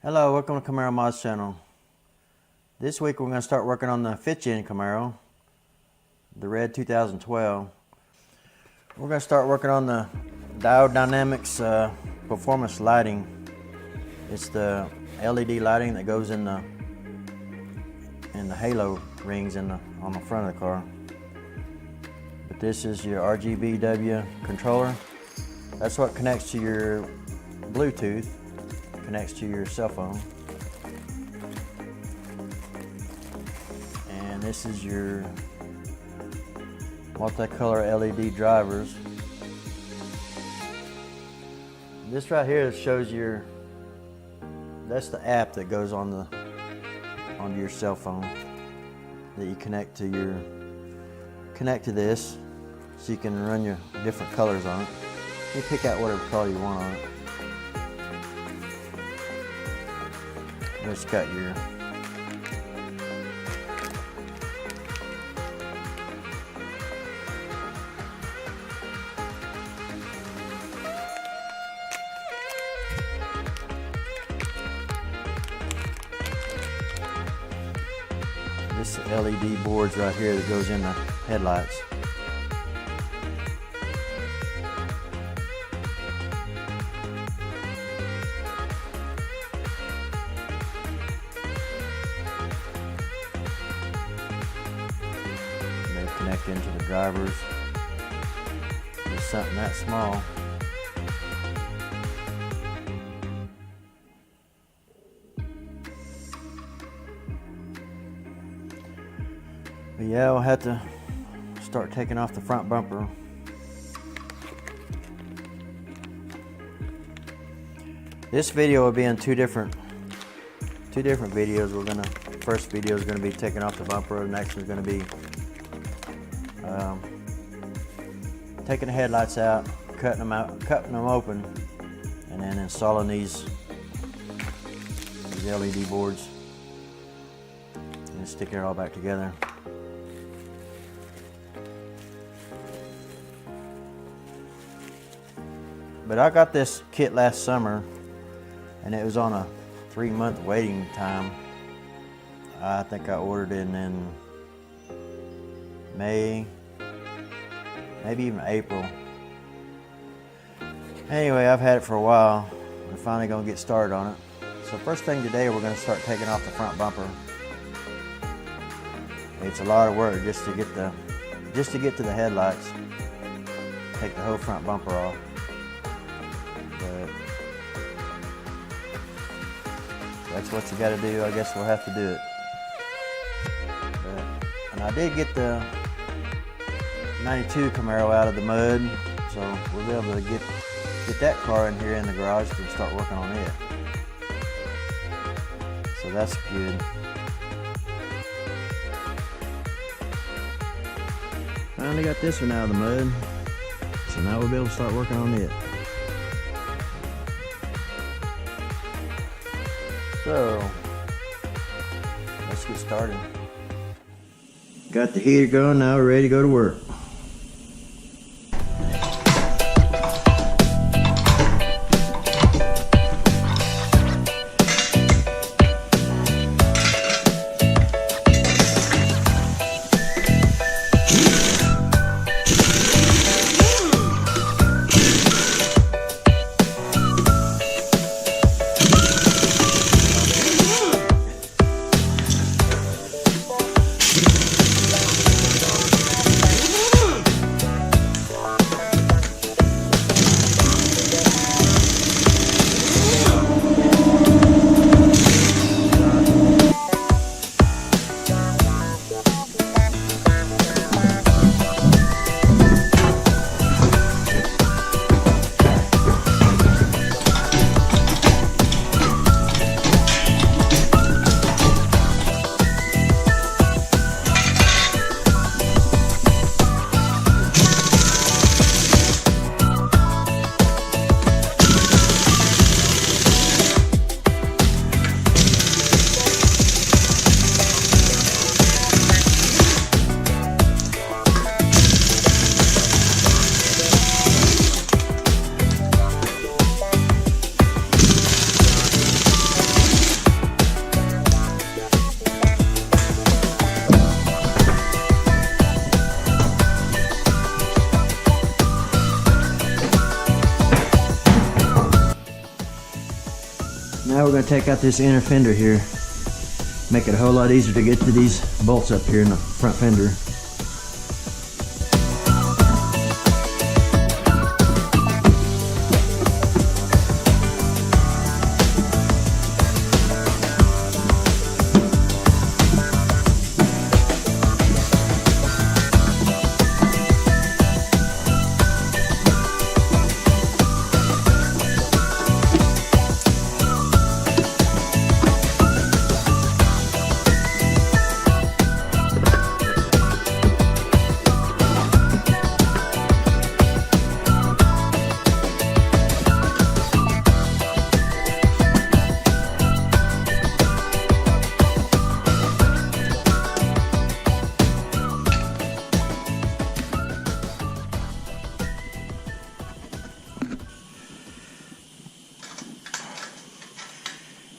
Hello, welcome to Camaro Mods channel. This week we're going to start working on the 5th-gen Camaro, the red 2012. We're going to start working on the Diode Dynamics performance lighting. It's the LED lighting that goes in the halo rings on the front of the car. But this is your RGBW controller. That's what connects to your Bluetooth. Connects to your cell phone. And this is your multicolor LED drivers. This right here shows that's the app that goes onto your cell phone that you connect to this, so you can run your different colors on it. You pick out whatever color you want on it. It's got your this LED boards right here that goes in the headlights. Connect into the drivers. Just something that small. But yeah, we'll have to start taking off the front bumper. This video will be in two different videos. First video is gonna be taking off the bumper. The next one's gonna be taking the headlights out, cutting them open, and then installing these LED boards and sticking it all back together. But I got this kit last summer, and it was on a 3-month waiting time. I think I ordered it in May, maybe even April. Anyway, I've had it for a while. We're finally gonna get started on it. So first thing today, we're gonna start taking off the front bumper. It's a lot of work just to get to the headlights. Take the whole front bumper off. But that's what you gotta do. I guess we'll have to do it. And I did get the 92 Camaro out of the mud, so we'll be able to get that car in here in the garage and start working on it. So that's good. Finally got this one out of the mud, so now we'll be able to start working on it. So let's get started. Got the heater going, now we're ready to go to work. going to take out this inner fender here. Make it a whole lot easier to get to these bolts up here in the front fender.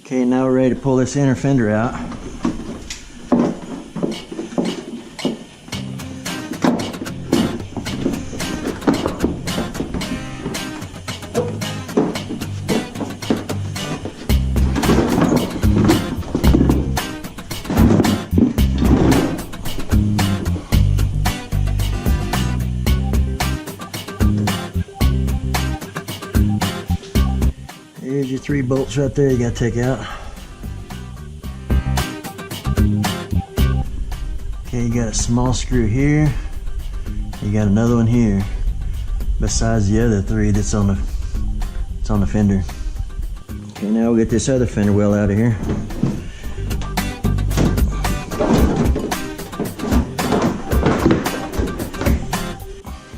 Okay, now we're ready to pull this inner fender out. Here's your 3 bolts right there you gotta take out. Okay, you got a small screw here. You got another one here. Besides the other 3 that's on the fender. Okay, now we'll get this other fender well out of here.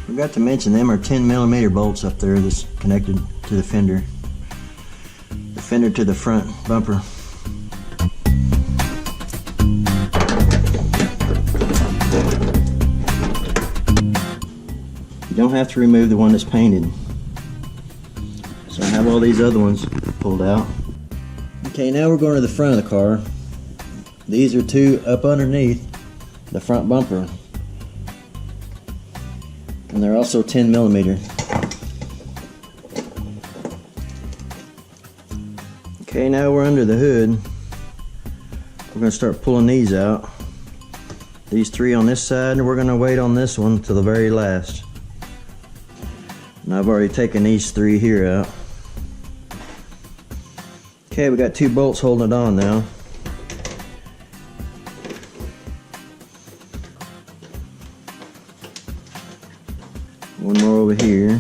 Forgot to mention them are 10mm bolts up there that's connected to the fender. The fender to the front bumper. You don't have to remove the one that's painted. So I have all these other ones pulled out. Okay, now we're going to the front of the car. These are 2 up underneath the front bumper. And they're also 10mm. Okay, now we're under the hood. We're going to start pulling these out. These 3 on this side, and we're going to wait on this one to the very last. And I've already taken these 3 here out. Okay, we got 2 bolts holding it on now. One more over here.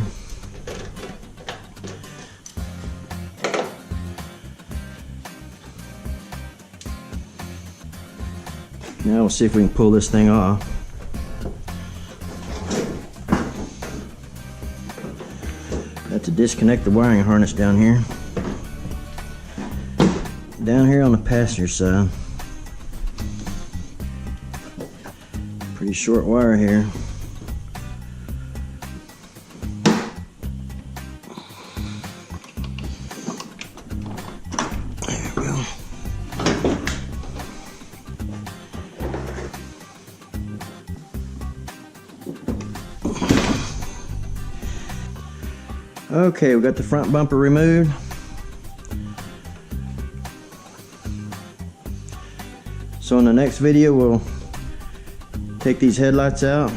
Now we'll see if we can pull this thing off. Got to disconnect the wiring harness down here. Down here on the passenger side. Pretty short wire here. There we go. Okay, we got the front bumper removed. So in the next video we'll take these headlights out,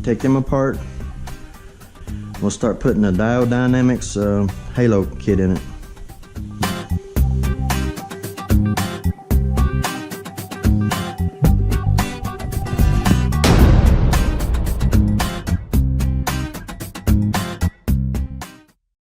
take them apart. We'll start putting the Diode Dynamics halo kit in it.